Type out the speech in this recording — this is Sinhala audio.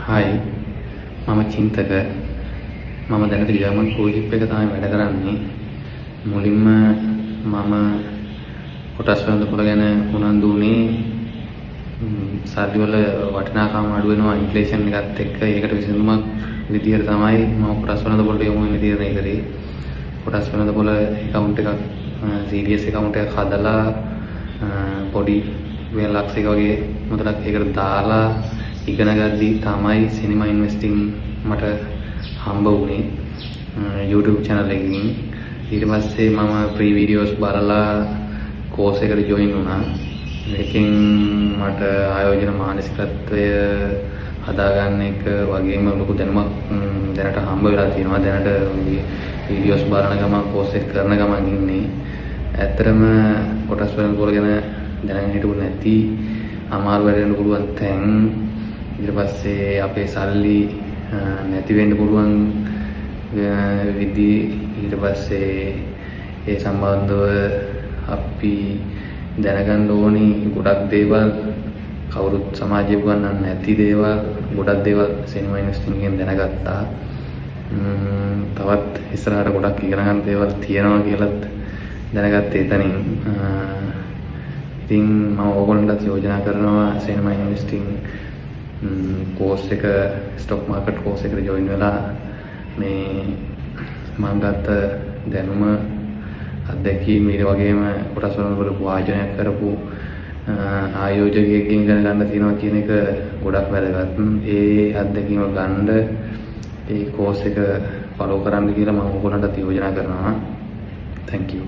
හායි මම චින්තක මම දැනට ජර්මන් ක්‍රූස් ෂිප් එක තමයි වැඩ කරන්නේ. මුලින්ම මම කොටස් වෙළඳපොළ ගැන උනන්දු වුණේ සල්ලි වල වටිනාකම අඩු වෙනවා ඉන්ෆ්ලේෂන් එකත් එක්ක. ඒකට විසඳුමක් විදියට තමයි මම කොටස් වෙළඳපොළට යොමු වෙන්න තීරණය කරේ. කොටස් වෙළඳපොළ account එකක් serious account එකක් හදලා පොඩි වෙලක්ස් එක වගේ මුදලක් ඒකට දාලා ඉගෙන ගද්දී තමයි සිනිමා ඉන්වෙස්ටිං මට හම්බ වුණේ YouTube channel එකකින්. ඊට පස්සේ මම ප්‍රී වීඩියෝස් බලලා කෝස් එකට ජොයින් වුණා. මේකෙන් මට ආයෝජන මානසිකත්වය හදාගන්න එක වගේම ලොකු දැනුමක් දැනට හම්බ වෙලා තියෙනවා. දැනට වීඩියෝස් බලන ගමන් කෝස් එක කරන ගමන් ඉන්නේ. ඇත්තටම කොටස් වෙළඳපොළ ගැන දැනගෙන හිටු නැති අමාරු වෙන්න පුළුවන් තැන්, ඊට පස්සේ අපේ සල්ලි නැති වෙන්න පුළුවන් විදි, ඊට පස්සේ ඒ සම්බන්ධව අපි දැනගන්න ඕනි ගොඩක් දේවල්, කවුරුත් සමාජයේ උගන්වන්නේ නැති දේවල්, ගොඩක් දේවල් සිනිමා ඉන්වෙස්ටිං එකෙන් දැනගත්තා. තවත් ඉස්සරහට ගොඩක් ඉගෙන ගන්න දේවල් තියෙනවා කියලාත් දැනගත්තේ එතනින්. ඉතින් මම ඕගොල්ලන්ටත් යෝජනා කරනවා සිනිමා ඉන්වෙස්ටිං කෝස් එක, ස්ටොක් මාකට් කෝස් එකට ජොයින් වෙලා මේ මම ගත්ත දැනුම අත්දැකීම් ඊට වගේම කොටස් වෙළඳපොළ වාජනයක් කරපු ආයෝජකයෙක්ගෙන් ඉගෙන ගන්න තියෙනවා කියන එක ගොඩක් වැදගත්. ඒ අත්දැකීම ගන්න ඒ කෝස් එක ෆලෝ කරන්න කියලා මම ඕගොල්ලන්ටත් යෝජනා කරනවා. Thank you.